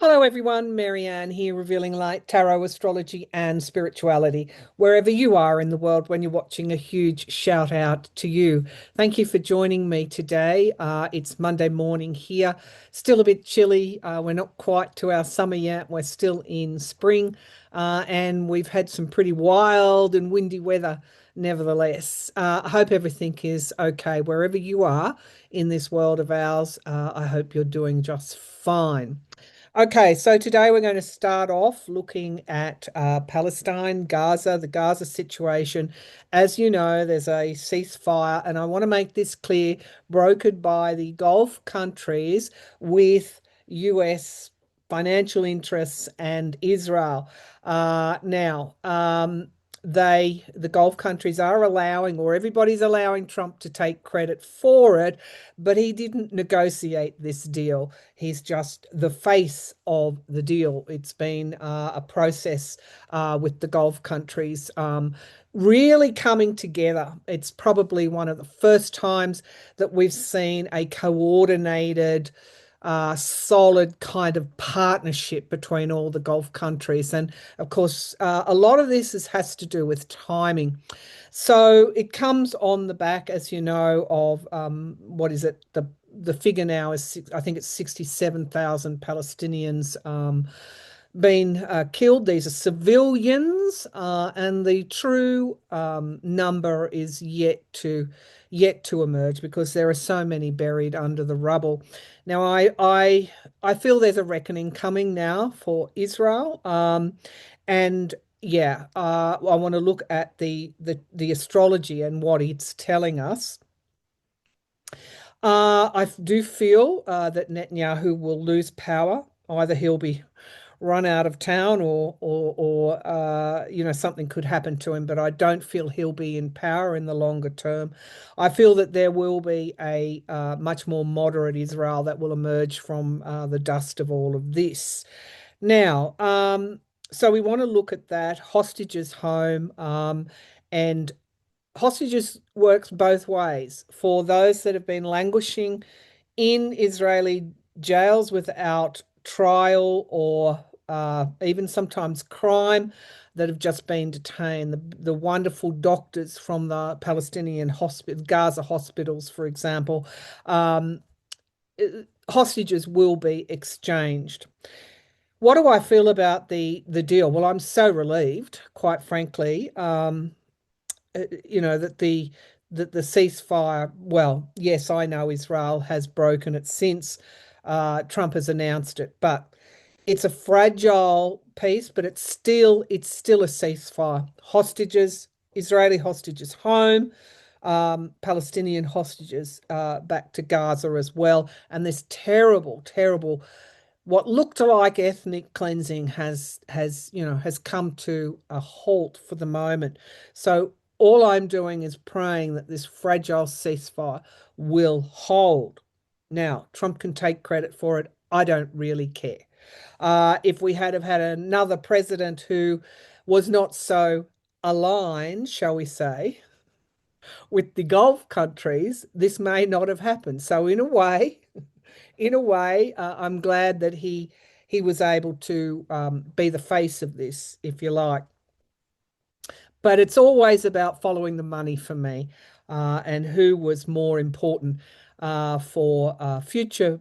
Hello, everyone. Maryann here, revealing light, tarot, astrology, and spirituality. Wherever you are in the world when you're watching, a huge shout out to you. Thank you for joining me today. It's Monday morning here. Still a bit chilly. We're not quite to our summer yet. We're still in spring, and we've had some pretty wild and windy weather. Nevertheless, I hope everything is okay wherever you are in this world of ours. I hope you're doing just fine. Okay, so today we're going to start off looking at Palestine, Gaza, the Gaza situation. As you know, there's a ceasefire, and I want to make this clear, brokered by the Gulf countries with US financial interests and Israel. The Gulf countries are allowing, or everybody's allowing Trump to take credit for it, but he didn't negotiate this deal. He's just the face of the deal. It's been a process with the Gulf countries really coming together. It's probably one of the first times that we've seen a coordinated, solid kind of partnership between all the Gulf countries. And of course, a lot of this has to do with timing. So it comes on the back, as you know, of what is it? The figure now is, I think it's 67,000 Palestinians been killed. These are civilians, and the true number is yet to emerge because there are so many buried under the rubble. Now, I feel there's a reckoning coming now for Israel, and yeah, I want to look at the astrology and what it's telling us. I do feel that Netanyahu will lose power. Either he'll be run out of town or something could happen to him, but I don't feel he'll be in power in the longer term. I feel that there will be a much more moderate Israel that will emerge from the dust of all of this. Now, so we want to look at that hostages home, and hostages works both ways for those that have been languishing in Israeli jails without trial or even sometimes crime, that have just been detained. The wonderful doctors from the Palestinian hospital, Gaza hospitals, for example, um, hostages will be exchanged. What do I feel about the deal? Well, I'm so relieved, quite frankly. That the ceasefire, well, yes, I know Israel has broken it since Trump has announced it, but it's a fragile peace, but it's still a ceasefire. Hostages, Israeli hostages home, Palestinian hostages back to Gaza as well. And this terrible, terrible, what looked like ethnic cleansing has come to a halt for the moment. So all I'm doing is praying that this fragile ceasefire will hold. Now, Trump can take credit for it. I don't really care. If we had have had another president who was not so aligned, shall we say, with the Gulf countries, this may not have happened. So in a way, I'm glad that he was able to be the face of this, if you like. But it's always about following the money for me, and who was more important for future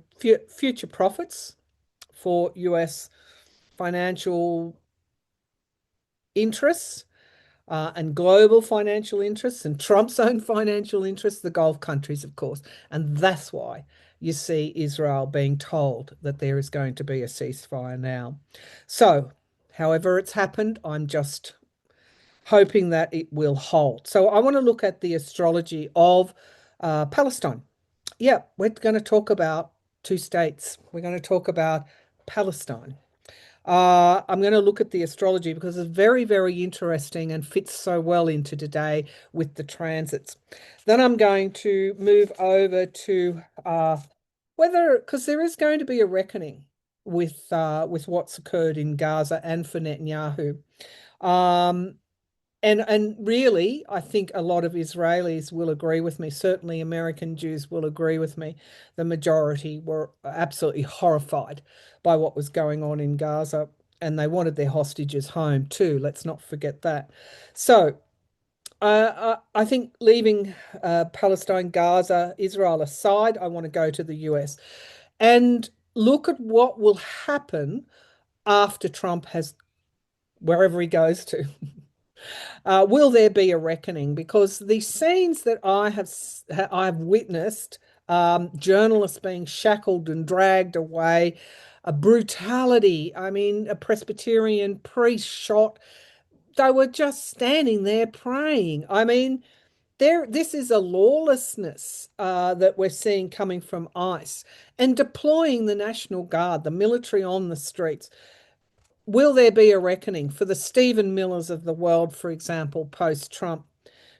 profits for US financial interests, and global financial interests and Trump's own financial interests, the Gulf countries, of course. And that's why you see Israel being told that there is going to be a ceasefire now. So, however it's happened, I'm just hoping that it will hold. So I want to look at the astrology of Palestine. Yeah, we're going to talk about two states. We're going to talk about Palestine. I'm going to look at the astrology because it's very, very interesting and fits so well into today with the transits. Then I'm going to move over to because there is going to be a reckoning with what's occurred in Gaza and for Netanyahu. Um, And really, I think a lot of Israelis will agree with me. Certainly, American Jews will agree with me. The majority were absolutely horrified by what was going on in Gaza, and they wanted their hostages home too. Let's not forget that. So, I think leaving Palestine, Gaza, Israel aside, I want to go to the US and look at what will happen after Trump has wherever he goes to. Will there be a reckoning? Because the scenes that I have witnessed, journalists being shackled and dragged away, a brutality. I mean, a Presbyterian priest shot. They were just standing there praying. I mean, this is a lawlessness that we're seeing coming from ICE and deploying the National Guard, the military on the streets. Will there be a reckoning for the Stephen Millers of the world, for example, post-Trump?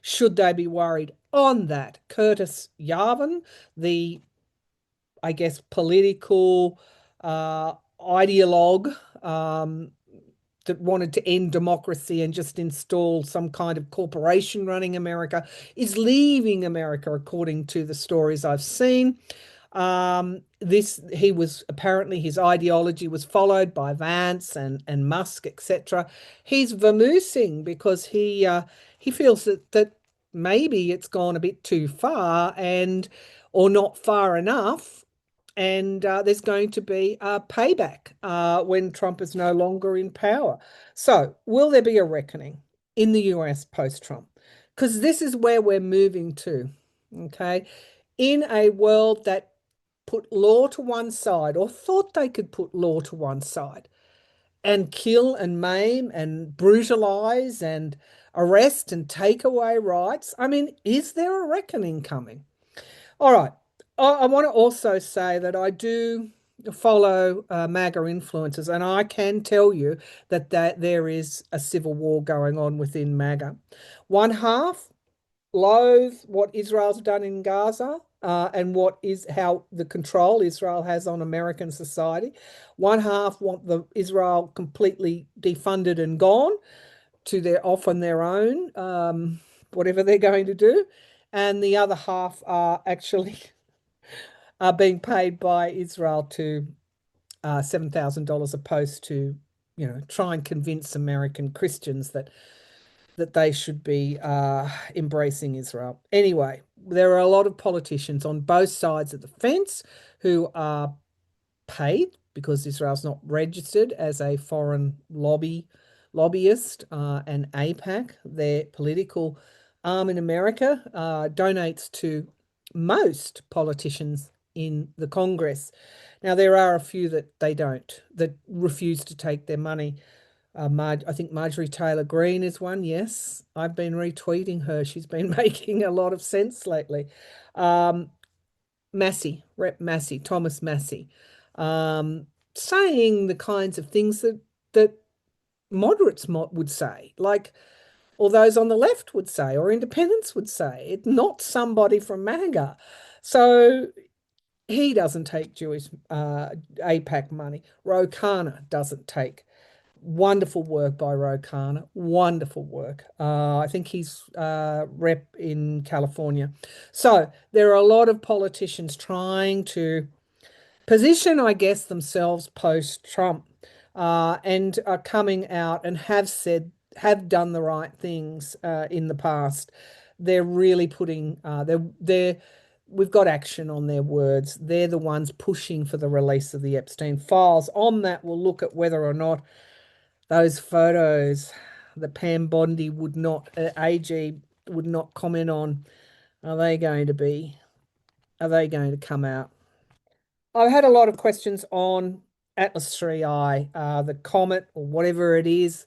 Should they be worried on that? Curtis Yarvin, the, I guess, political ideologue that wanted to end democracy and just install some kind of corporation running America, is leaving America, according to the stories I've seen. This he was apparently his ideology was followed by Vance and Musk, etc. He's vamoosing because he feels that maybe it's gone a bit too far and or not far enough, and there's going to be a payback when Trump is no longer in power. So, will there be a reckoning in the US post-Trump? Because this is where we're moving to. Okay, in a world that put law to one side or thought they could put law to one side and kill and maim and brutalize and arrest and take away rights. I mean, is there a reckoning coming? All right. I want to also say that I do follow MAGA influencers, and I can tell you that there is a civil war going on within MAGA. One half loathe what Israel's done in Gaza and what is how the control Israel has on American society. One half want the Israel completely defunded and gone to their off on their own, whatever they're going to do, and the other half are actually are being paid by Israel to $7,000 a post to, try and convince American Christians that they should be embracing Israel. Anyway, there are a lot of politicians on both sides of the fence who are paid because Israel's not registered as a foreign lobbyist, and AIPAC, their political arm in America, donates to most politicians in the Congress. Now, there are a few that refuse to take their money. I think Marjorie Taylor Greene is one. Yes, I've been retweeting her. She's been making a lot of sense lately. Massey, Rep Massey, Thomas Massey, saying the kinds of things that moderates would say, like, or those on the left would say, or independents would say. It's not somebody from MAGA. So he doesn't take Jewish AIPAC money. Ro Khanna doesn't take. Wonderful work by Ro Khanna. Wonderful work. I think he's rep in California. So there are a lot of politicians trying to position, I guess, themselves post-Trump, and are coming out and have done the right things in the past. They're really putting we've got action on their words. They're the ones pushing for the release of the Epstein files. On that, we'll look at whether or not those photos that Pam Bondi AG would not comment on, are they going to come out? I've had a lot of questions on Atlas 3I, the comet or whatever it is.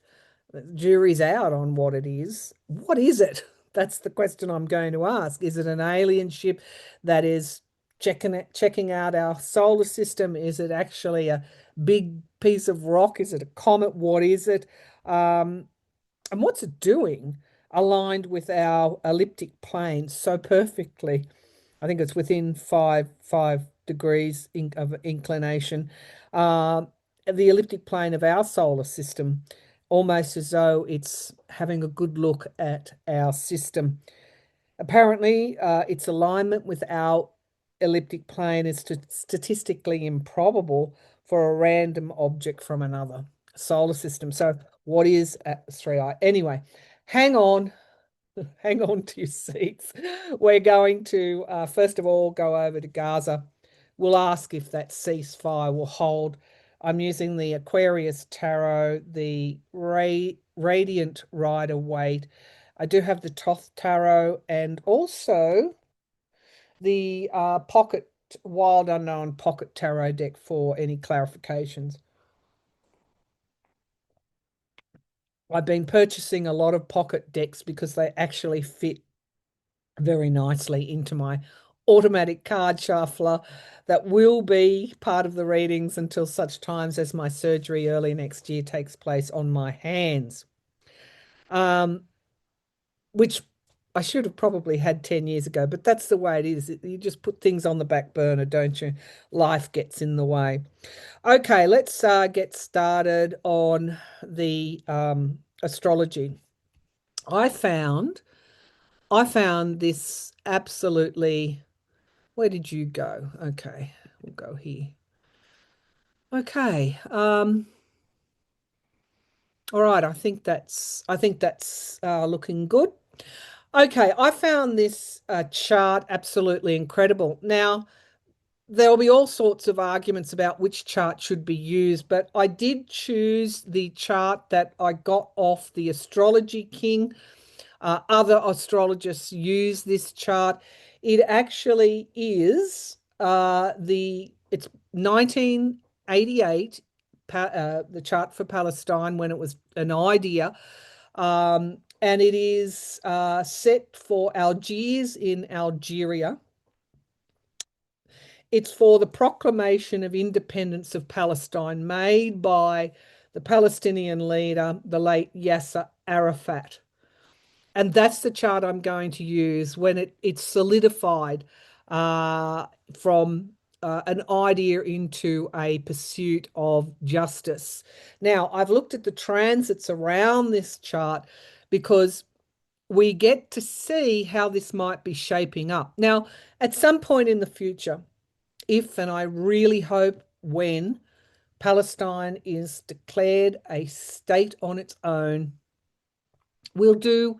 The jury's out on what it is. What is it? That's the question I'm going to ask. Is it an alien ship that is checking out our solar system? Is it actually a big piece of rock? Is it a comet? What is it? And what's it doing aligned with our elliptic plane so perfectly? I think it's within five degrees of inclination. The elliptic plane of our solar system. almost as though it's having a good look at our system. Apparently, its alignment with our elliptic plane is statistically improbable for a random object from another solar system. So, what is at 3i? Anyway, hang on, hang on to your seats. We're going to, first of all, go over to Gaza. We'll ask if that ceasefire will hold. I'm using the Aquarius Tarot, the Radiant Rider Waite. I do have the Thoth Tarot and also the Pocket Wild Unknown Pocket Tarot deck for any clarifications. I've been purchasing a lot of pocket decks because they actually fit very nicely into my automatic card shuffler that will be part of the readings until such times as my surgery early next year takes place on my hands. Which I should have probably had 10 years ago, but that's the way it is. You just put things on the back burner, don't you? Life gets in the way. Okay, let's get started on the astrology. I found this absolutely. Where did you go? Okay, we'll go here. Okay. All right, I think that's looking good. Okay, I found this chart absolutely incredible. Now, there'll be all sorts of arguments about which chart should be used, but I did choose the chart that I got off the Astrology King. Other astrologists use this chart. It actually is it's 1988, the chart for Palestine when it was an idea. And it is set for Algiers in Algeria. It's for the proclamation of independence of Palestine made by the Palestinian leader, the late Yasser Arafat. And that's the chart I'm going to use when it's solidified from an idea into a pursuit of justice. Now, I've looked at the transits around this chart because we get to see how this might be shaping up. Now, at some point in the future, if, and I really hope when, Palestine is declared a state on its own, we'll do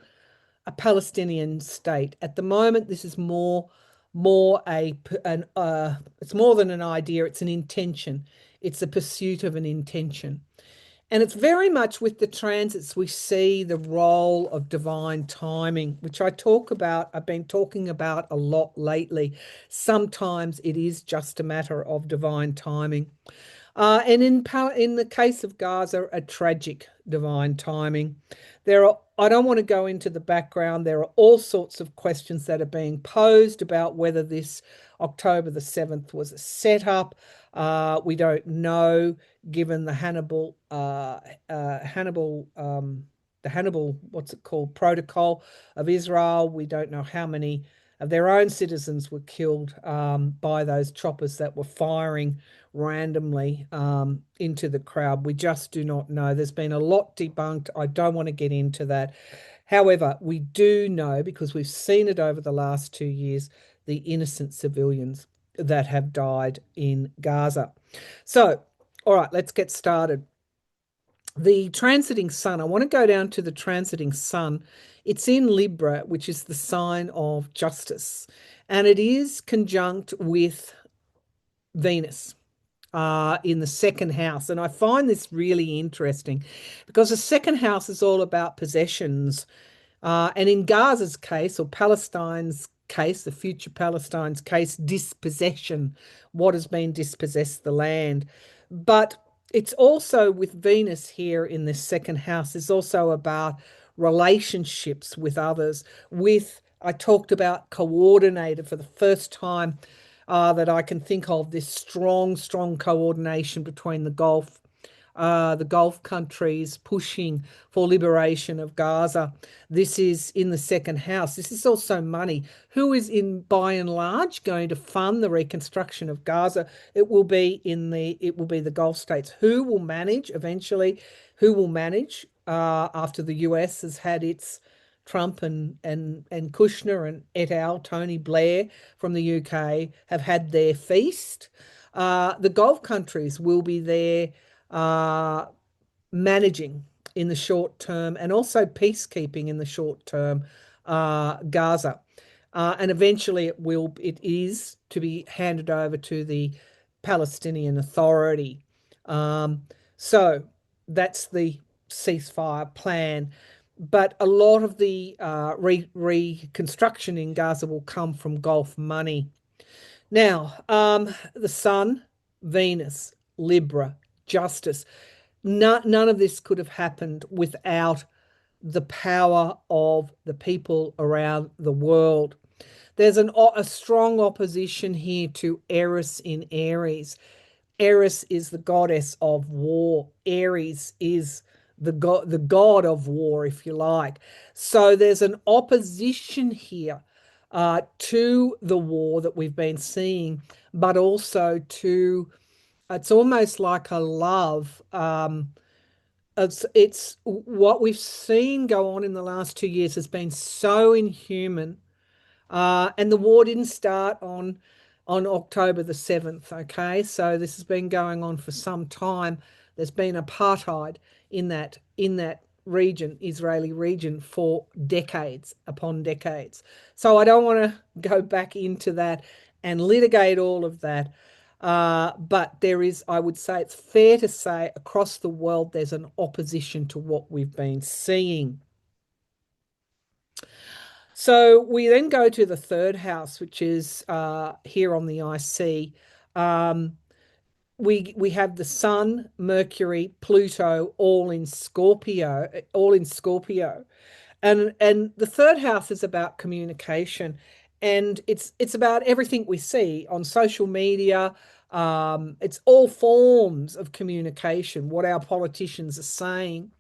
a Palestinian state. At the moment, this is more it's more than an idea, it's an intention. It's a pursuit of an intention. And it's very much with the transits we see the role of divine timing, which I've been talking about a lot lately. Sometimes it is just a matter of divine timing. And in the case of Gaza, a tragic divine timing. I don't want to go into the background. There are all sorts of questions that are being posed about whether this October the 7th was a setup. We don't know, given the Hannibal, what's it called, protocol of Israel. We don't know how many of their own citizens were killed by those choppers that were firing randomly into the crowd. We just do not know. There's been a lot debunked. I don't want to get into that. However, we do know, because we've seen it over the last 2 years, the innocent civilians that have died in Gaza. So, all right, let's get started. The transiting sun, I want to go down to the transiting sun. It's in Libra, which is the sign of justice, and it is conjunct with Venus in the second house. And I find this really interesting because the second house is all about possessions. And in Gaza's case, or Palestine's case, the future Palestine's case, dispossession, what has been dispossessed, the land. But it's also with Venus here in this second house, is also about relationships with others. I talked about coordinated for the first time that I can think of, this strong coordination between the Gulf countries pushing for liberation of Gaza. This is in the second house. This is also money. Who is by and large going to fund the reconstruction of Gaza? It will be the Gulf states. Who will manage eventually? Who will manage after the US has had its Trump and Kushner and et al., Tony Blair from the UK have had their feast. The Gulf countries will be there managing in the short term and also peacekeeping in the short term, Gaza. And eventually it is to be handed over to the Palestinian Authority. So that's the ceasefire plan. But a lot of the reconstruction in Gaza will come from Gulf money. Now, the Sun, Venus, Libra, justice. None of this could have happened without the power of the people around the world. There's a strong opposition here to Eris in Aries. Eris is the goddess of war. Aries is the god of war, if you like. So there's an opposition here to the war that we've been seeing, but also to it's almost like a love. It's what we've seen go on in the last 2 years has been so inhuman, and the war didn't start on October the 7th. Okay, so this has been going on for some time. There's been apartheid in that region, Israeli region, for decades upon decades. So I don't want to go back into that and litigate all of that. But there is, I would say, it's fair to say across the world, there's an opposition to what we've been seeing. So we then go to the third house, which is here on the IC. We have the Sun, Mercury, Pluto, all in Scorpio, and the third house is about communication, and it's about everything we see on social media. It's all forms of communication, what our politicians are saying.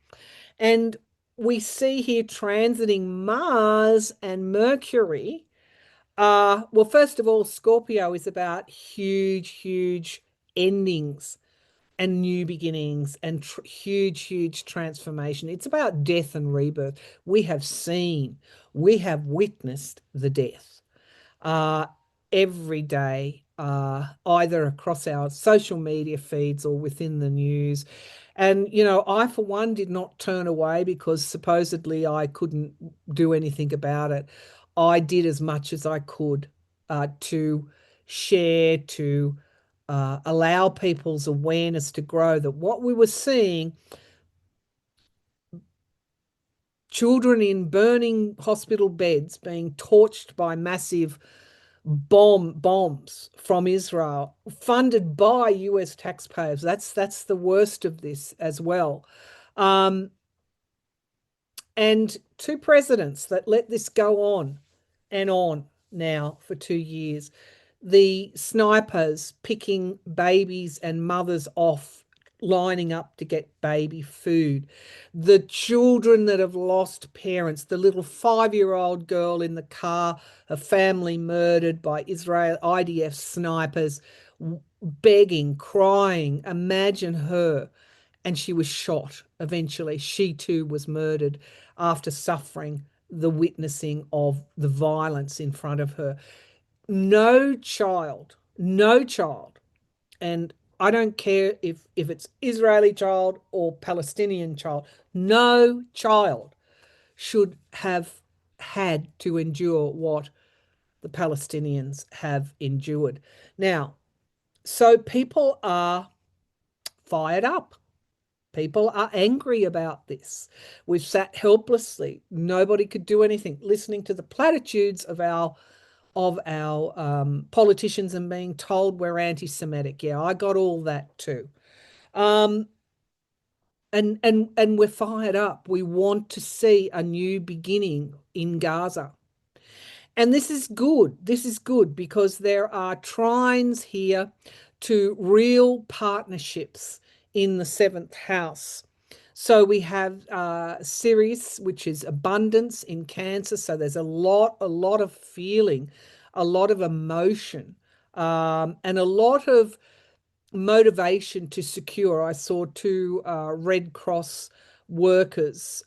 And we see here transiting Mars and Mercury. Well, first of all, Scorpio is about huge, huge endings and new beginnings and huge, huge transformation. It's about death and rebirth. We have witnessed the death uh, every day, either across our social media feeds or within the news. And, I, for one, did not turn away because supposedly I couldn't do anything about it. I did as much as I could to share, to allow people's awareness to grow that what we were seeing, children in burning hospital beds being torched by massive bombs from Israel, funded by US taxpayers. That's the worst of this as well. Um, and two presidents that let this go on and on now for 2 years. The snipers picking babies and mothers off, lining up to get baby food. The children that have lost parents, the little 5-year-old girl in the car, her family murdered by Israel IDF snipers, begging, crying. Imagine her. And she was shot. Eventually, she too was murdered after suffering the witnessing of the violence in front of her. No child, and I don't care if it's Israeli child or Palestinian child, no child should have had to endure what the Palestinians have endured. Now, so people are fired up. People are angry about this. We've sat helplessly. Nobody could do anything, listening to the platitudes of our politicians and being told we're anti-Semitic. Yeah, I got all that too. Um, and we're fired up. We want to see a new beginning in Gaza. And this is good. This is good because there are trines here to real partnerships in the seventh house. So we have Ceres, which is abundance in Cancer. So there's a lot of feeling, a lot of emotion, and a lot of motivation to secure. I saw two Red Cross workers.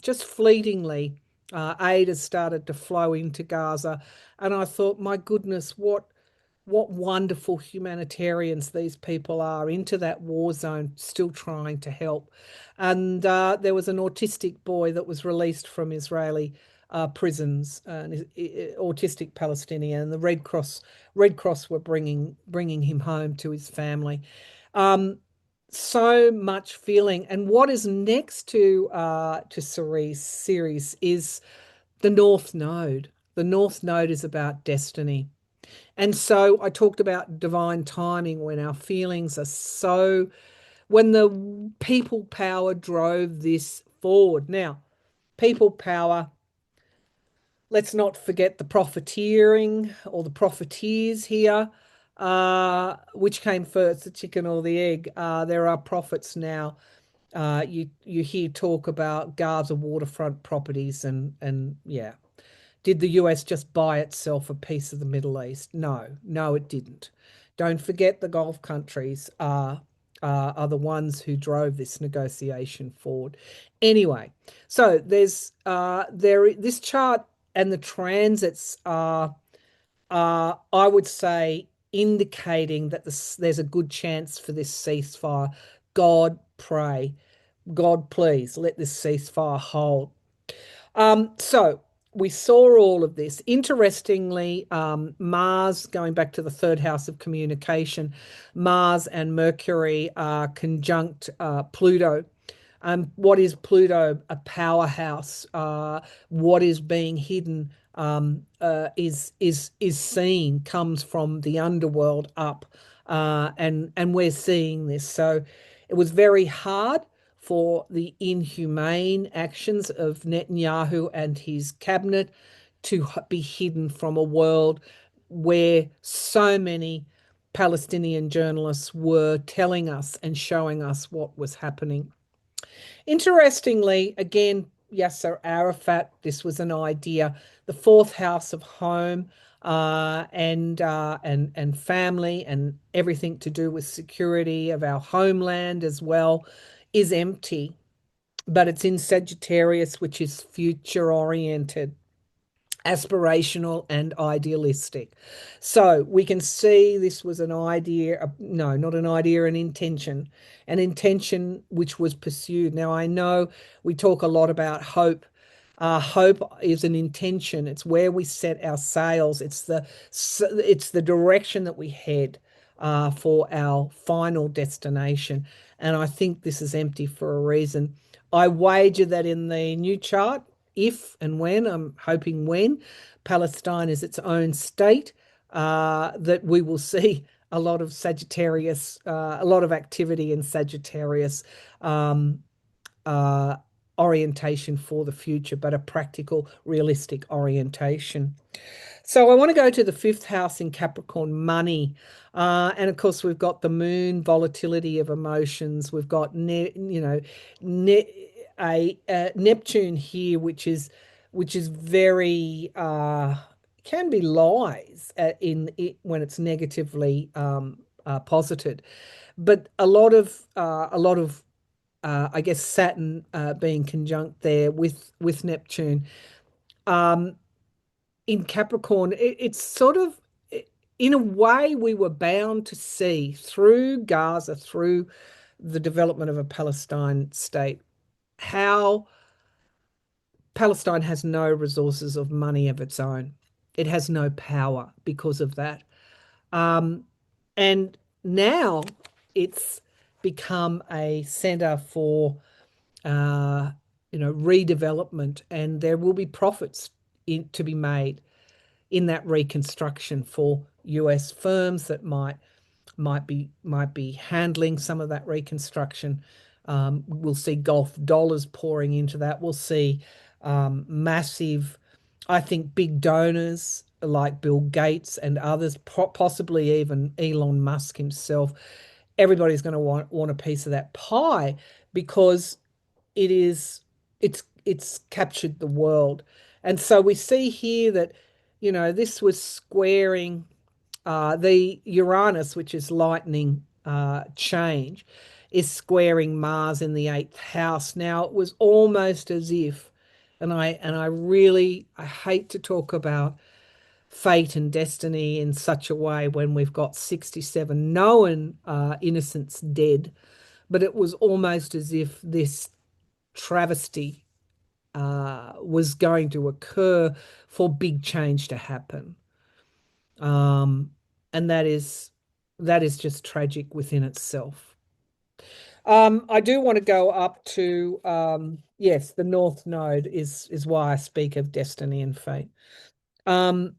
Just fleetingly, aid has started to flow into Gaza. And I thought, my goodness, what wonderful humanitarians these people are into that war zone, still trying to help. And there was an autistic boy that was released from Israeli prisons, an autistic Palestinian. And the Red Cross were bringing him home to his family. Um, so much feeling. And what is next to Ceres is the North Node. The North Node is about destiny. And so I talked about divine timing when our feelings are so, when the people power drove this forward. Now, people power, let's not forget the profiteering or the profiteers here. Which came first, the chicken or the egg? There are profits now. You hear talk about Gaza waterfront properties and yeah. Did the US just buy itself a piece of the Middle East? No, no, it didn't. Don't forget the Gulf countries are the ones who drove this negotiation forward. Anyway, so this chart and the transits are I would say indicating that there's a good chance for this ceasefire. God pray, God please let this ceasefire hold. So we saw all of this. Interestingly, Mars, going back to the third house of communication, Mars and Mercury are conjunct Pluto. What is Pluto? A powerhouse. What is being hidden is seen, comes from the underworld up, and we're seeing this. So it was very hard for the inhumane actions of Netanyahu and his cabinet to be hidden from a world where so many Palestinian journalists were telling us and showing us what was happening. Interestingly, again, Yasser Arafat, this was an idea. The fourth house of home and family and everything to do with security of our homeland as well is empty, but it's in Sagittarius, which is future oriented, aspirational and idealistic. So we can see this was an idea, no, not an idea, an intention which was pursued. Now I know we talk a lot about hope. Hope is an intention. It's where we set our sails. It's the direction that we head for our final destination. And I think this is empty for a reason. I wager that in the new chart, if and when, I'm hoping when, Palestine is its own state, that we will see a lot of Sagittarius, a lot of activity in Sagittarius uh, orientation for the future, but a practical, realistic orientation. So I want to go to the fifth house in Capricorn, money. And of course, we've got the moon, volatility of emotions. We've got, Neptune here, which is very can be lies in it when it's negatively posited, but a lot of I guess Saturn being conjunct there with Neptune. Um, in Capricorn, it's sort of, in a way, we were bound to see through Gaza, through the development of a Palestine state, how Palestine has no resources of money of its own. It has no power because of that. Um, and now it's become a center for redevelopment, and there will be profits to be made in that reconstruction for US firms that might be handling some of that reconstruction. We'll see Gulf dollars pouring into that. We'll see massive, I think, big donors like Bill Gates and others, possibly even Elon Musk himself. Everybody's going to want a piece of that pie because it is it's captured the world. And so we see here that, this was squaring the Uranus, which is lightning change, is squaring Mars in the eighth house. Now, it was almost as if, and I really I hate to talk about fate and destiny in such a way when we've got 67 known innocents dead, but it was almost as if this travesty was going to occur for big change to happen. Um, and that is just tragic within itself. I do want to go up to yes, the North Node is why I speak of destiny and fate. Um,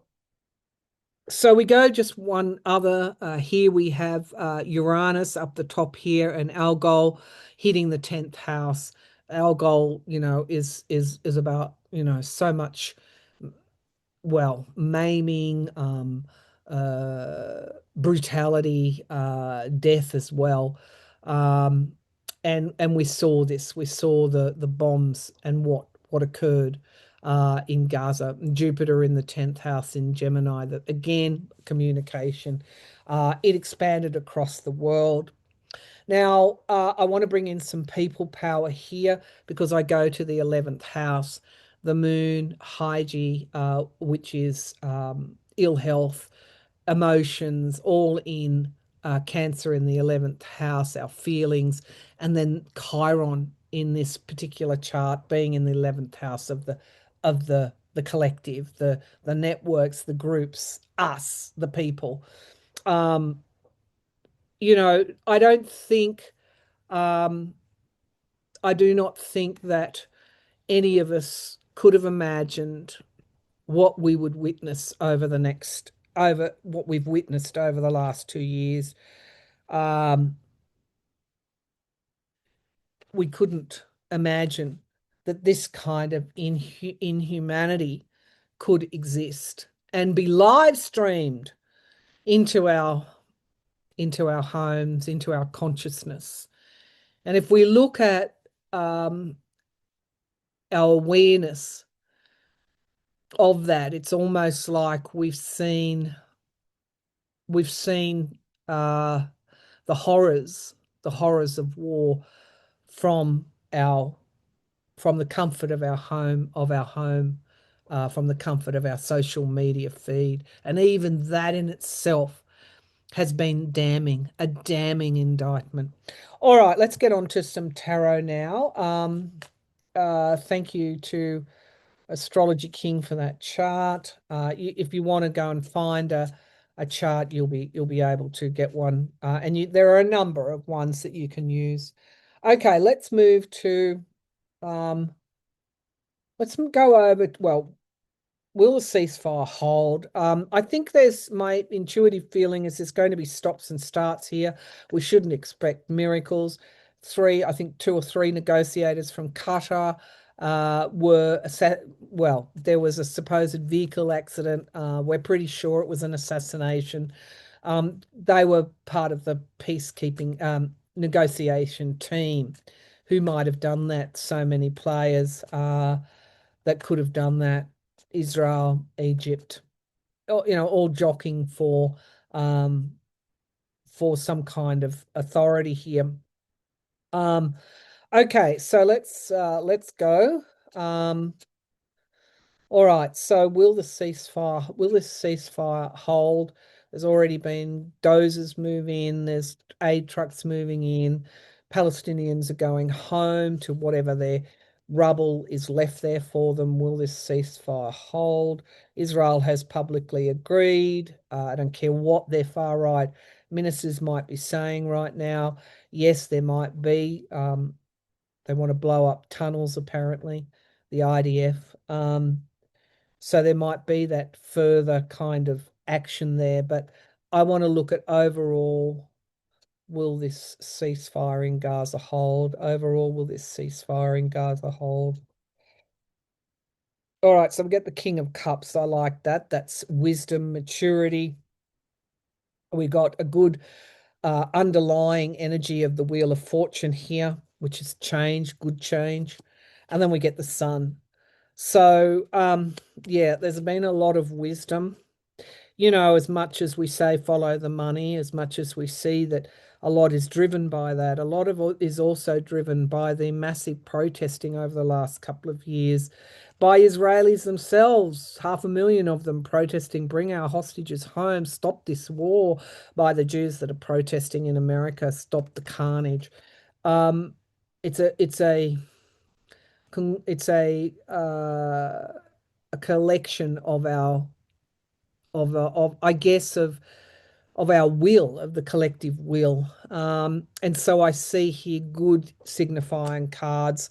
so we go just one other. Here we have Uranus up the top here, and Algol hitting the 10th house. Algol, is about, so much, well, maiming, brutality, death as well. Um, and we saw this. We saw the bombs and what occurred in Gaza. Jupiter in the 10th house in Gemini. That again, communication. It expanded across the world. Now, I want to bring in some people power here because I go to the 11th house, the moon, Hygie, which is ill health, emotions, all in Cancer in the 11th house, our feelings, and then Chiron in this particular chart being in the 11th house of the collective, the networks, the groups, us, the people. Um, I don't think um, I do not think that any of us could have imagined what we would witness over what we've witnessed over the last 2 years. Um, we couldn't imagine that this kind of inhumanity could exist and be live streamed into our homes, into our consciousness. And if we look at our awareness of that, it's almost like we've seen uh, the horrors of war from our from the comfort of our home, from the comfort of our social media feed, and even that in itself has been a damning indictment. All right, let's get on to some tarot now. Thank you to Astrology King for that chart. If you want to go and find a chart, you'll be able to get one, and there are a number of ones that you can use. Okay, let's move to um, let's go over. Well, will the ceasefire hold? I think my intuitive feeling is there's going to be stops and starts here. We shouldn't expect miracles. I think two or three negotiators from Qatar well, there was a supposed vehicle accident. We're pretty sure it was an assassination. They were part of the peacekeeping negotiation team who might have done that. So many players that could have done that. Israel, Egypt, all jockeying um, for some kind of authority here. Um, okay, so let's go. Um, all right, so will this ceasefire hold? There's already been dozers move in, there's aid trucks moving in, Palestinians are going home to whatever their rubble is left there for them. Will this ceasefire hold? Israel has publicly agreed. I don't care what their far right ministers might be saying right now. Yes, there might be. They want to blow up tunnels, apparently, the IDF. So there might be that further kind of action there, but I want to look at overall, will this ceasefire in Gaza hold? Overall, will this ceasefire in Gaza hold? All right, so we get the King of Cups. I like that. That's wisdom, maturity. We got a good underlying energy of the Wheel of Fortune here, which is change, good change. And then we get the Sun. So, yeah, there's been a lot of wisdom. As much as we say follow the money, as much as we see that A lot is driven by that. A lot of it is also driven by the massive protesting over the last couple of years by Israelis themselves, 500,000 of them protesting, bring our hostages home, stop this war, by the Jews that are protesting in America, stop the carnage. Um, it's a collection of our of I guess of our will, of the collective will. And so I see here good signifying cards.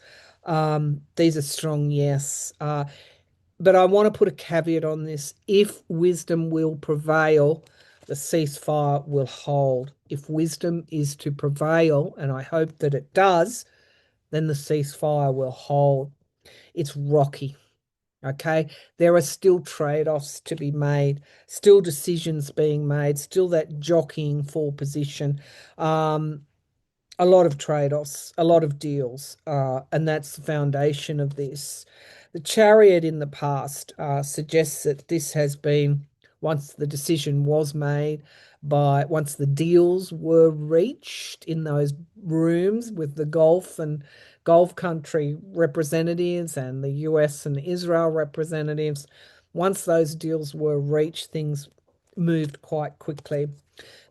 These are strong, yes. But I want to put a caveat on this. If wisdom will prevail, the ceasefire will hold. If wisdom is to prevail, and I hope that it does, then the ceasefire will hold. It's rocky. Okay, there are still trade-offs to be made, still decisions being made, still that jockeying for position. Um, a lot of trade-offs, a lot of deals, and that's the foundation of this. The Chariot in the past suggests that this has been, once the decision was made, once the deals were reached in those rooms with the Gulf country representatives and the US and Israel representatives, once those deals were reached, things moved quite quickly.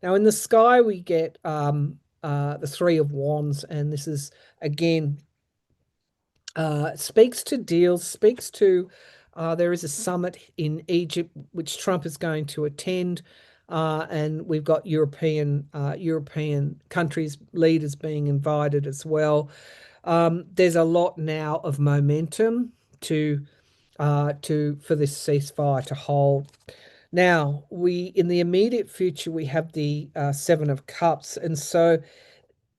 Now, in the sky, we get the Three of Wands, and this is again speaks to deals, speaks to there is a summit in Egypt which Trump is going to attend, and we've got European countries leaders being invited as well. There's a lot now of momentum to for this ceasefire to hold. Now, in the immediate future, we have the Seven of Cups, and so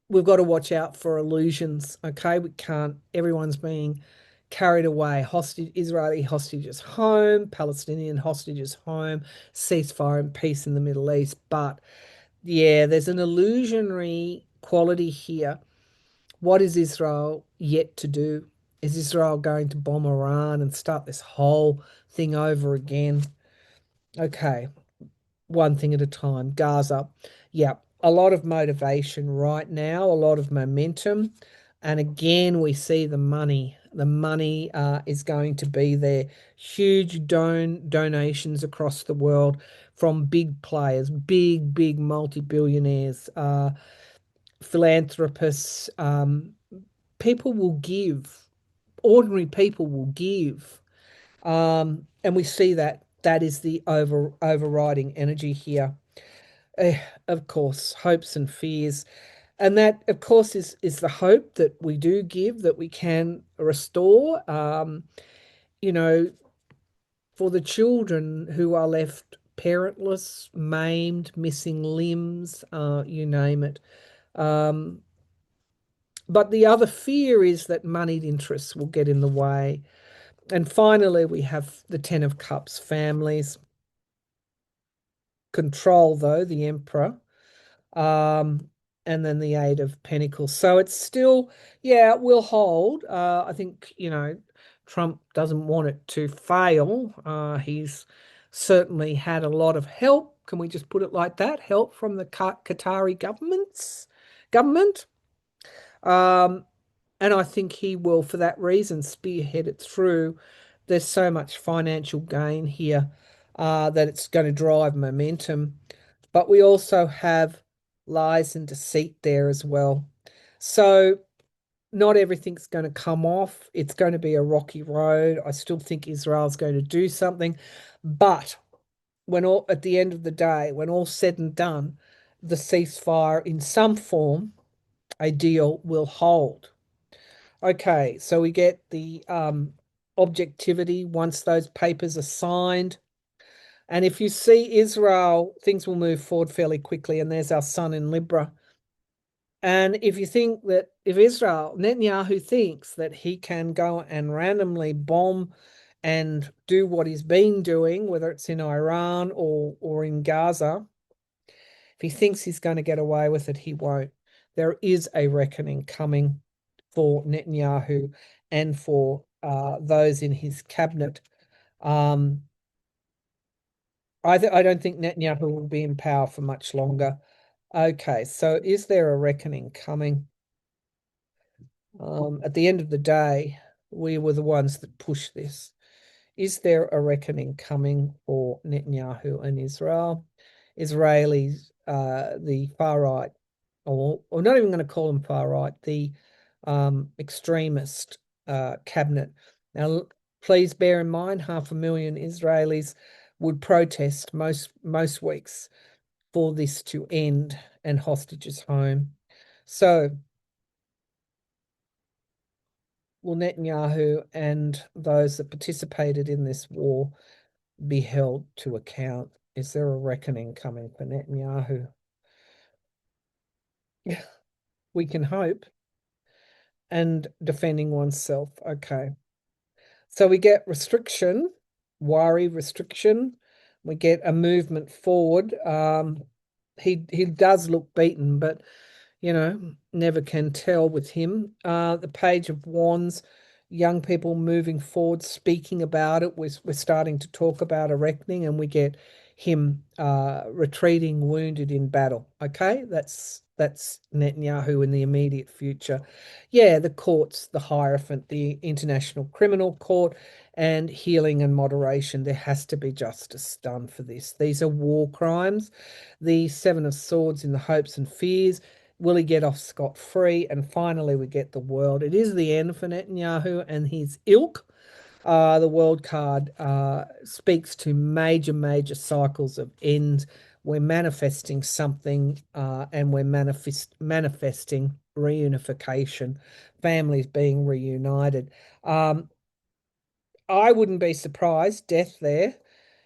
we've got to watch out for illusions. Okay, we can't. Everyone's being carried away. Israeli hostages home, Palestinian hostages home, ceasefire and peace in the Middle East. But yeah, there's an illusionary quality here. What is Israel yet to do? Is Israel going to bomb Iran and start this whole thing over again? Okay, one thing at a time. Gaza. Yeah, a lot of motivation right now, a lot of momentum. And again, we see the money. The money is going to be there. Huge donations across the world from big players, big multi-billionaires, philanthropists. People will give. Ordinary people will give. And we see that is the overriding energy here. Of course, hopes and fears. And that, of course, is the hope that we do give, that we can restore, you know, for the children who are left parentless, maimed, missing limbs, you name it. Um, but the other fear is that moneyed interests will get in the way. And finally, we have the Ten of Cups, families. Control, though, the Emperor. Um, and then the Eight of Pentacles. So it's still, yeah, it will hold. I think, Trump doesn't want it to fail. He's certainly had a lot of help. Can we just put it like that? Help from the Qatari government. Um, and I think he will, for that reason, spearhead it through. There's so much financial gain here that it's going to drive momentum. But we also have lies and deceit there as well. So not everything's going to come off. It's going to be a rocky road. I still think Israel's going to do something. But at the end of the day, when all's said and done, the ceasefire in some form, a deal will hold. Okay, so we get the objectivity once those papers are signed. And if you see Israel, things will move forward fairly quickly. And there's our sun in Libra. And if you think that if Netanyahu thinks that he can go and randomly bomb and do what he's been doing, whether it's in Iran or in Gaza, if he thinks he's going to get away with it, he won't. There is a reckoning coming for Netanyahu and for those in his cabinet. I don't think Netanyahu will be in power for much longer. Okay, so is there a reckoning coming? At the end of the day, we were the ones that pushed this. Is there a reckoning coming for Netanyahu and Israel? Israelis, the far right, or not even going to call them far right, the extremist cabinet. Now, please bear in mind, 500,000 Israelis would protest most weeks for this to end and hostages home. So, will Netanyahu and those that participated in this war be held to account? Is there a reckoning coming for Netanyahu? We can hope. And defending oneself. Okay. So we get restriction, worry, restriction. We get a movement forward. He does look beaten, but never can tell with him. The Page of Wands, young people moving forward, speaking about it. We're starting to talk about a reckoning, and we get him retreating, wounded in battle. Okay, that's Netanyahu in the immediate future. Yeah, the courts, the Hierophant, the International Criminal Court, and healing and moderation. There has to be justice done for this. These are war crimes. The Seven of Swords in the hopes and fears. Will he get off scot-free? And finally, we get the world. It is the end for Netanyahu and his ilk. The world card speaks to major cycles of end. We're manifesting something and we're manifesting reunification, families being reunited. I wouldn't be surprised, death there,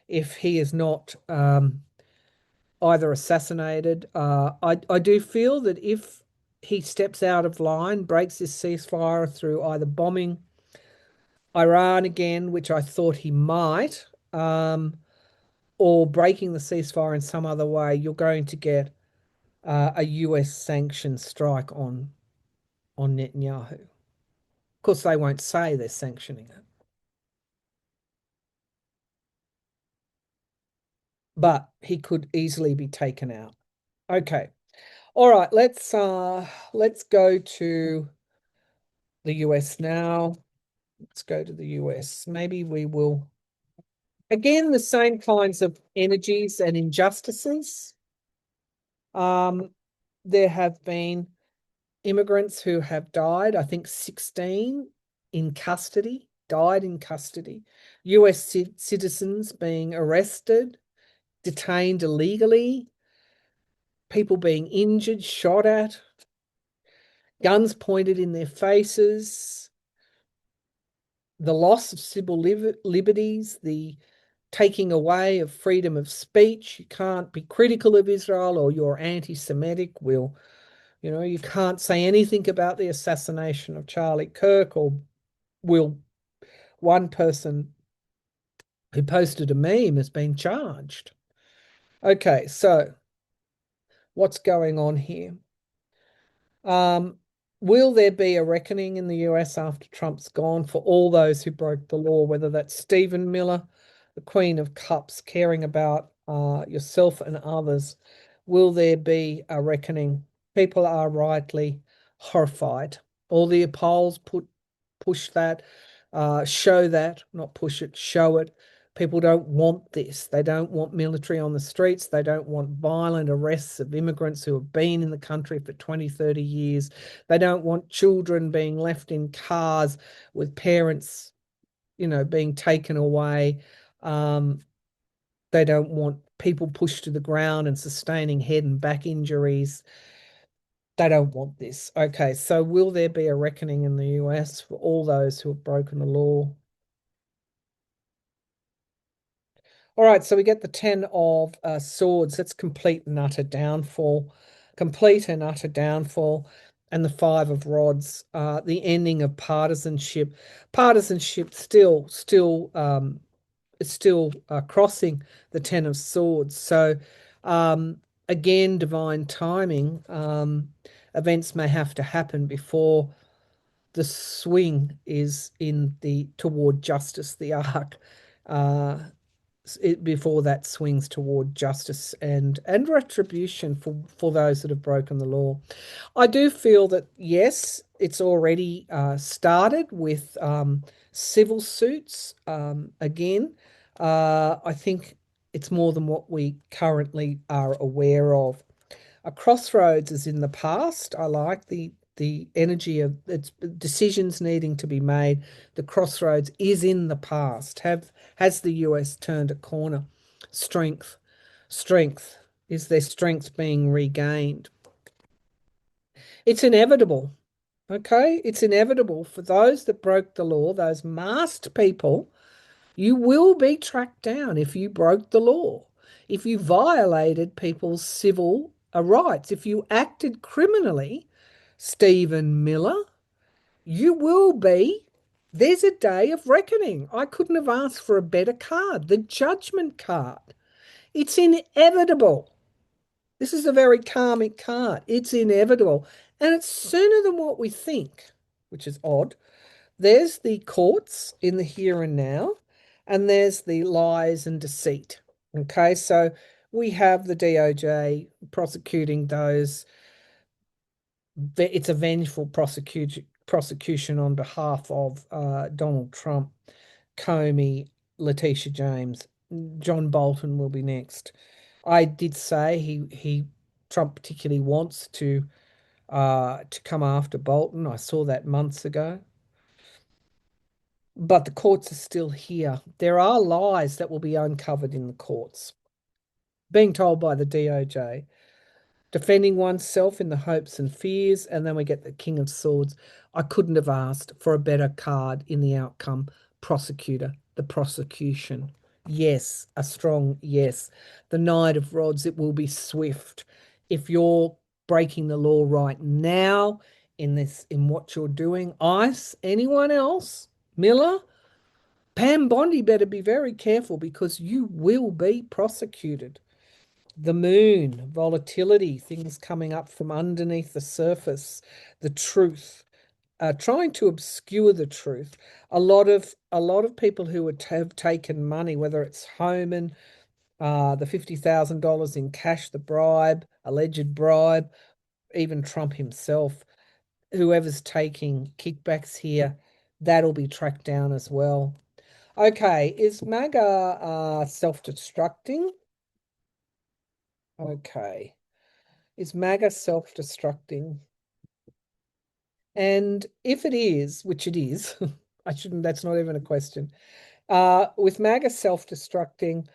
if he is not either assassinated. I do feel that if he steps out of line, breaks this ceasefire through either bombing Iran again, which I thought he might, or breaking the ceasefire in some other way, you're going to get a US sanctions strike on Netanyahu. Of course, they won't say they're sanctioning it, but he could easily be taken out. Okay. All right, let's go to the US now. Let's go to the US. Maybe we will again the same kinds of energies and injustices. Um, there have been immigrants who have died, I think 16 in custody, died in custody. US citizens being arrested, detained illegally, people being injured, shot at, guns pointed in their faces, the loss of civil liberties, the taking away of freedom of speech. You can't be critical of Israel or you're anti-Semitic. You can't say anything about the assassination of Charlie Kirk, or will one person who posted a meme has been charged. Okay, so what's going on here? Um, will there be a reckoning in the US after Trump's gone for all those who broke the law, whether that's Stephen Miller, the Queen of Cups, caring about yourself and others? Will there be a reckoning? People are rightly horrified. All the polls push that, show that, not push it, show it. People don't want this. They don't want military on the streets. They don't want violent arrests of immigrants who have been in the country for 20, 30 years. They don't want children being left in cars with parents, being taken away. They don't want people pushed to the ground and sustaining head and back injuries. They don't want this. Okay, so will there be a reckoning in the US for all those who have broken the law? All right, so we get the 10 of swords. That's complete and utter downfall. Complete and utter downfall. And the 5 of rods, the ending of partisanship. Partisanship still crossing the 10 of swords. So again, divine timing. Events may have to happen before the swing is in the toward justice, the arc. before that swings toward justice and retribution for those that have broken the law. I do feel that yes, it's already started with civil suits. Again, I think it's more than what we currently are aware of. A crossroads is in the past. I like the energy of its decisions needing to be made. The crossroads is in the past. Have Has the US turned a corner? Strength, strength. Is their strength being regained? It's inevitable. Okay, it's inevitable for those that broke the law, those masked people. You will be tracked down if you broke the law, if you violated people's civil rights, if you acted criminally, Stephen Miller, you will be. There's a day of reckoning. I couldn't have asked for a better card, the judgment card. It's inevitable. This is a very karmic card. It's inevitable. And it's sooner than what we think, which is odd. There's the courts in the here and now, and there's the lies and deceit. Okay, so we have the DOJ prosecuting those. It's a vengeful prosecution on behalf of Donald Trump, Comey, Letitia James. John Bolton will be next. I did say he Trump particularly wants to come after Bolton. I saw that months ago. But the courts are still here. There are lies that will be uncovered in the courts, being told by the DOJ, defending oneself in the hopes and fears, and then we get the King of Swords. I couldn't have asked for a better card in the outcome. Prosecutor, the prosecution. Yes, a strong yes. The Knight of Rods, it will be swift. If you're breaking the law right now in what you're doing, ICE, anyone else, Miller, Pam Bondi better be very careful because you will be prosecuted. The moon, volatility, things coming up from underneath the surface, the truth, trying to obscure the truth. A lot of people who have taken money, whether it's Homan, the $50,000 in cash, the bribe, alleged bribe, even Trump himself, whoever's taking kickbacks here, that'll be tracked down as well. Okay, is MAGA self-destructing? Okay. Is MAGA self-destructing? And if it is, which it is, that's not even a question. With MAGA self-destructing,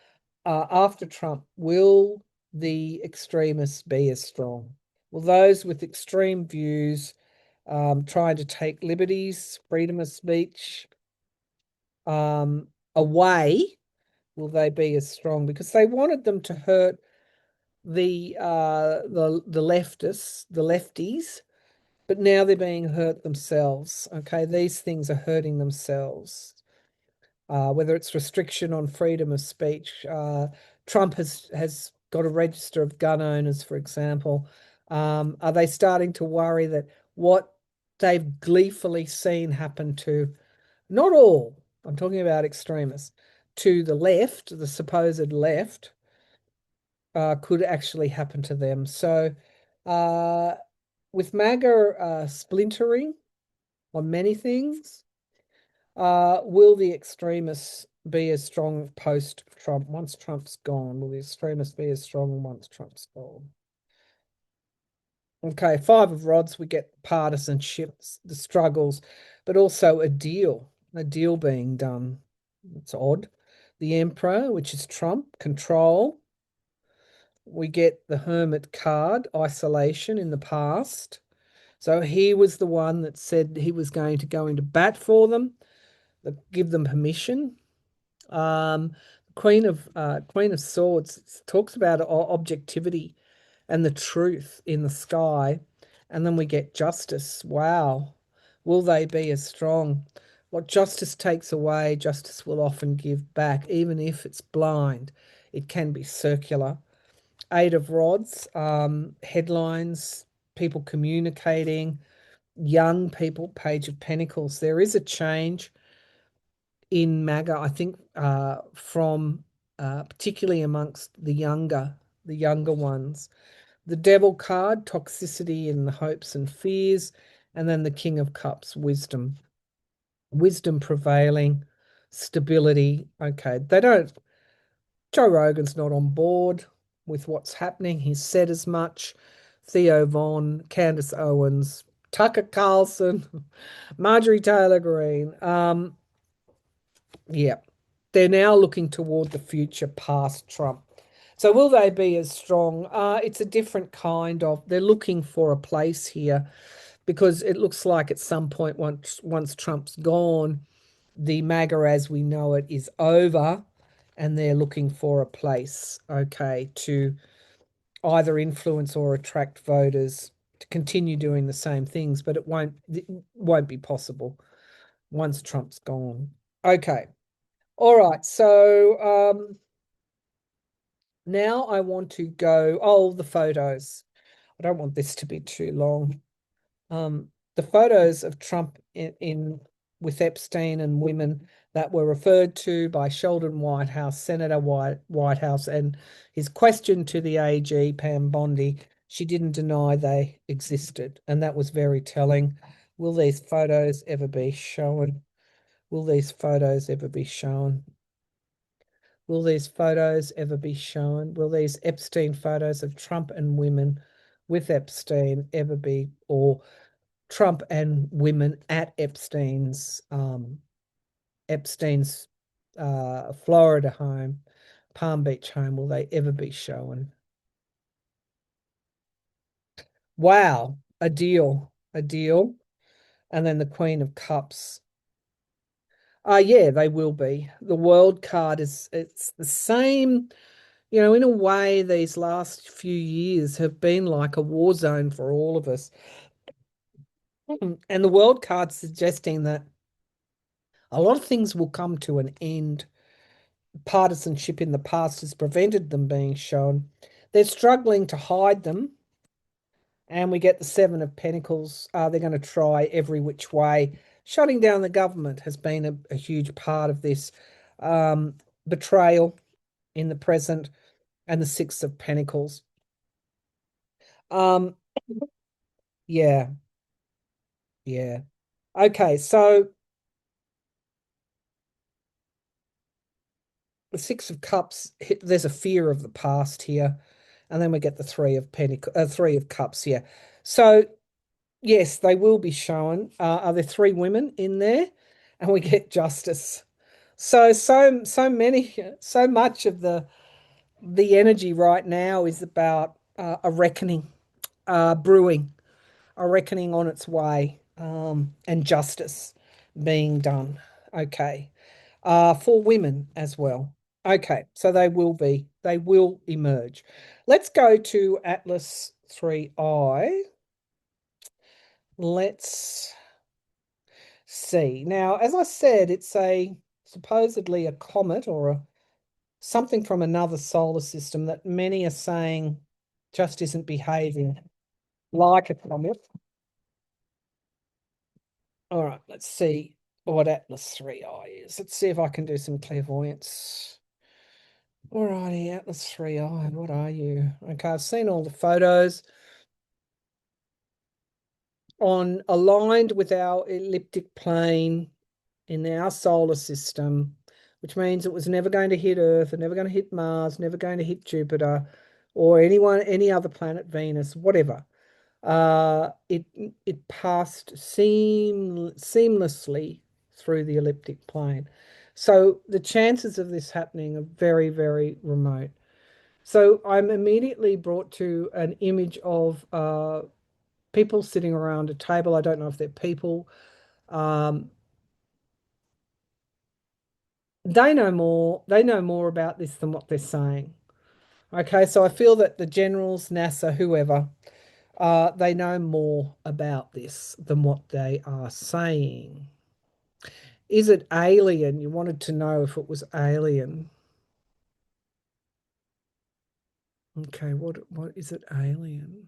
after Trump, will the extremists be as strong? Will those with extreme views trying to take liberties, freedom of speech away, will they be as strong? Because they wanted them to hurt the leftists, the lefties, but now they're being hurt themselves. Okay, these things are hurting themselves. Whether it's restriction on freedom of speech, Trump has got a register of gun owners, for example. Are they starting to worry that what they've gleefully seen happen to not all, I'm talking about extremists, to the left, the supposed left, could actually happen to them? So, uh, with MAGA splintering on many things, will the extremists be as strong post-Trump? Once Trump's gone, will the extremists be as strong once Trump's gone? Okay, Five of Rods, we get partisanships, the struggles, but also a deal being done. It's odd. The Emperor, which is Trump, control. We get the Hermit card, isolation in the past. So he was the one that said he was going to go into bat for them, give them permission. Um, Queen of Swords talks about objectivity and the truth in the sky, and then we get justice. Wow, will they be as strong? What justice takes away, justice will often give back, even if it's blind. It can be circular. Eight of Rods, headlines, people communicating, young people, Page of Pentacles. There is a change in MAGA, I think, from particularly amongst the younger ones. The Devil card, toxicity in the hopes and fears, and then the King of Cups, wisdom prevailing, stability. Okay, they don't. Joe Rogan's not on board with what's happening. He's said as much. Theo Von, Candace Owens, Tucker Carlson, Marjorie Taylor Greene. Yeah, they're now looking toward the future past Trump. So will they be as strong? It's a different kind of. They're looking for a place here because it looks like at some point once Trump's gone, the MAGA as we know it is over, and they're looking for a place, okay, to either influence or attract voters to continue doing the same things, but it won't be possible once Trump's gone. Okay. All right. So now I want to go. Oh, the photos. I don't want this to be too long. The photos of Trump in with Epstein and women that were referred to by Sheldon Whitehouse, Senator Whitehouse, and his question to the AG, Pam Bondi, she didn't deny they existed, and that was very telling. Will these photos ever be shown? Will these photos ever be shown? Will these photos ever be shown? Will these Epstein photos of Trump and women with Epstein ever be, or Trump and women at Epstein's Florida home, Palm Beach home, will they ever be shown? Wow, a deal, a deal. And then the Queen of Cups. Yeah, they will be. The World card it's the same. In a way, these last few years have been like a war zone for all of us. And the World card's suggesting that a lot of things will come to an end. Partisanship in the past has prevented them being shown. They're struggling to hide them. And we get the Seven of Pentacles. They're going to try every which way. Shutting down the government has been a huge part of this. Betrayal in the present, and the Six of Pentacles. Um, yeah, yeah. Okay, so the Six of Cups, there's a fear of the past here. And then we get the Three of Cups here. So yes, they will be shown. Are there three women in there? And we get justice. So many, so much of the energy right now is about a reckoning, brewing, a reckoning on its way, and justice being done. Okay. For women as well. Okay, so they will emerge. Let's go to Atlas 3I. Let's see. Now, as I said, it's a supposedly a comet or something from another solar system that many are saying just isn't behaving like a comet. All right, let's see what Atlas 3I is. Let's see if I can do some clairvoyance. Alrighty, Atlas 3I, what are you? Okay, I've seen all the photos on aligned with our elliptic plane in our solar system, which means it was never going to hit Earth, and never going to hit Mars, never going to hit Jupiter, or any other planet, Venus, whatever. It passed seamlessly through the elliptic plane. So the chances of this happening are very, very remote. So I'm immediately brought to an image of people sitting around a table. I don't know if they're people. Um, they know more. They know more about this than what they're saying. Okay, so I feel that the generals, NASA, whoever, they know more about this than what they are saying. Is it alien? You wanted to know if it was alien. Okay, what is it alien?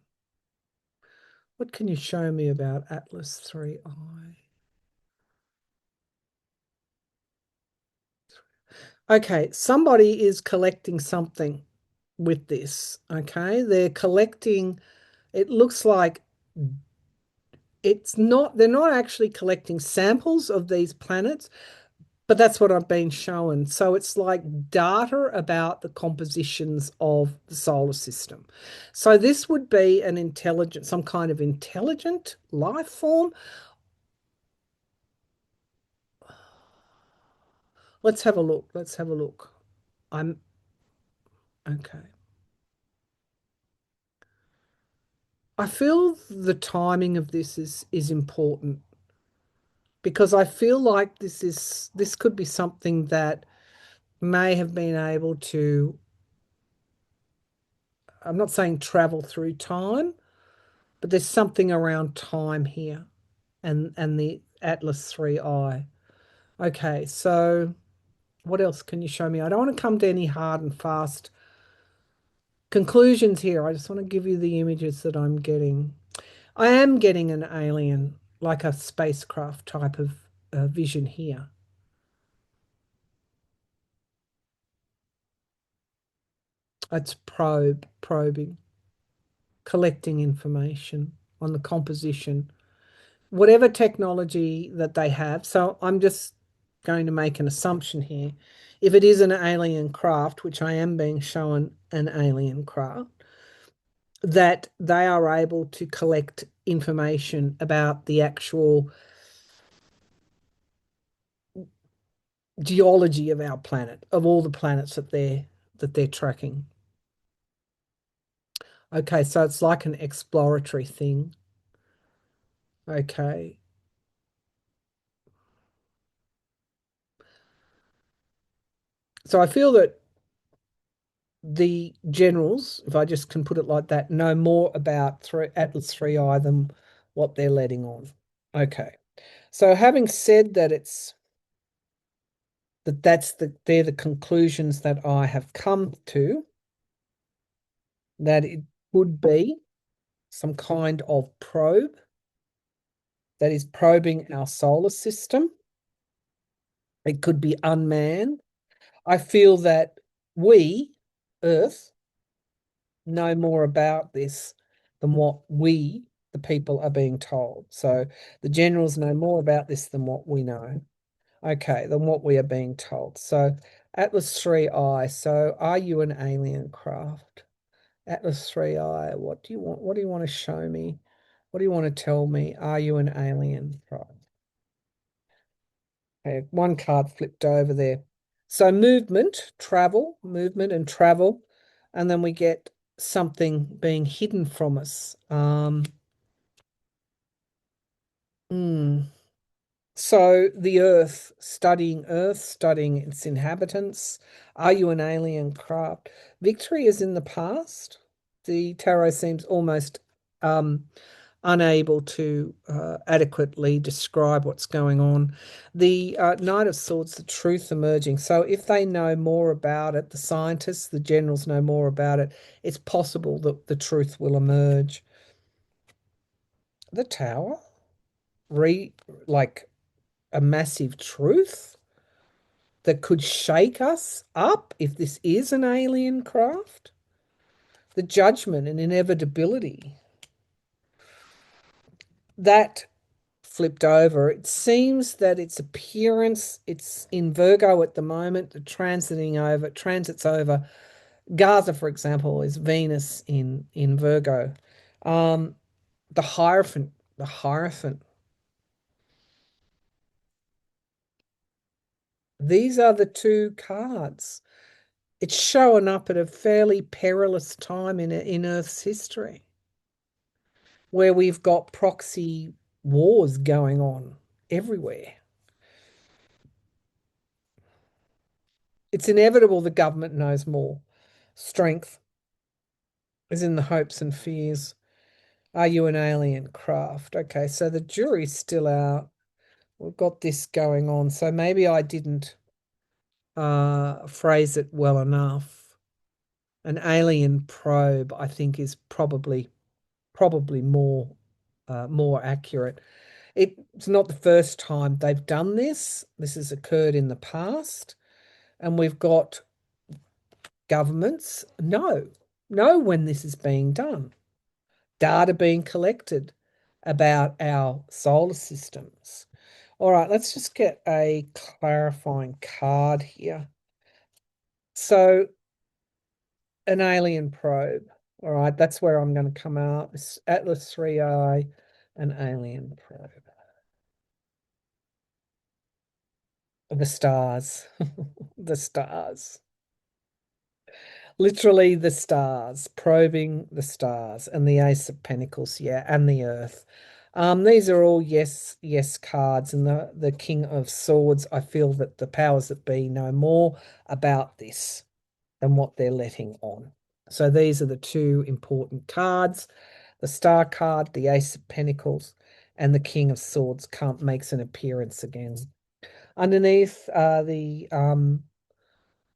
What can you show me about Atlas 3I? Okay, somebody is collecting something with this. Okay, they're collecting, it looks like they're not actually collecting samples of these planets, but that's what I've been shown. So it's like data about the compositions of the solar system. So this would be an intelligent, some kind of intelligent life form. Let's have a look. Let's have a look. I'm okay. I feel the timing of this is important because I feel like this could be something that may have been able to, I'm not saying travel through time, but there's something around time here and the Atlas 3I. Okay, so what else can you show me? I don't want to come to any hard and fast conclusions here. I just want to give you the images that I'm getting. I am getting an alien, like a spacecraft type of vision here. It's probing, collecting information on the composition, whatever technology that they have. So I'm just going to make an assumption here. If it is an alien craft, which I am being shown an alien craft, that they are able to collect information about the actual geology of our planet, of all the planets that they're tracking. Okay, so it's like an exploratory thing. Okay. So I feel that the generals, if I just can put it like that, know more about Atlas 3I than what they're letting on. Okay. So having said that they're the conclusions that I have come to, that it would be some kind of probe that is probing our solar system. It could be unmanned. I feel that we, Earth, know more about this than what we, the people, are being told. So the generals know more about this than what we know. Okay, than what we are being told. So Atlas 3I. So are you an alien craft? Atlas 3I. What do you want? What do you want to show me? What do you want to tell me? Are you an alien craft? Okay, one card flipped over there. So movement and travel, and then we get something being hidden from us. Hmm. So the Earth, studying its inhabitants. Are you an alien craft? Victory is in the past. The tarot seems almost um, unable to adequately describe what's going on. The Knight of Swords, the truth emerging. So if they know more about it, the scientists, the generals know more about it, it's possible that the truth will emerge. The Tower, re like a massive truth that could shake us up if this is an alien craft. The judgment and inevitability. That flipped over. It seems that its appearance, it's in Virgo at the moment, the transits over. GAZA, for example, is Venus in Virgo. Um, the Hierophant. These are the two cards. It's showing up at a fairly perilous time in Earth's history, where we've got proxy wars going on everywhere. It's inevitable the government knows more. Strength is in the hopes and fears. Are you an alien craft? Okay, so the jury's still out. We've got this going on. So maybe I didn't phrase it well enough. An alien probe, I think, is probably more accurate. It's not the first time they've done this. This has occurred in the past. and we've got governments know when this is being done, data being collected about our solar systems. All right, let's just get a clarifying card here. So, an alien probe. All right, that's where I'm going to come out. It's Atlas 3I, an alien probe. The stars. The stars. Literally the stars, probing the stars, and the Ace of Pentacles, yeah, and the Earth. These are all yes, yes cards, and the King of Swords. I feel that the powers that be know more about this than what they're letting on. So these are the two important cards. The Star card, the Ace of Pentacles, and the King of Swords can't makes an appearance again. Underneath the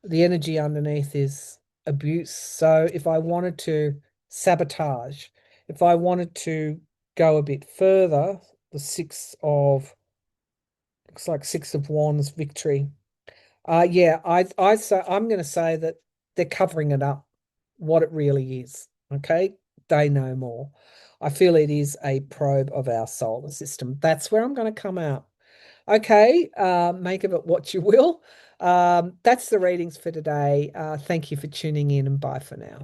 energy underneath is abuse. So if I wanted to sabotage, if I wanted to go a bit further, the looks like Six of Wands victory. Yeah, I say I'm going to say that they're covering it up, what it really is. Okay, they know more. I feel it is a probe of our solar system. That's where I'm going to come out. Okay, make of it what you will. That's the readings for today. Thank you for tuning in, and bye for now.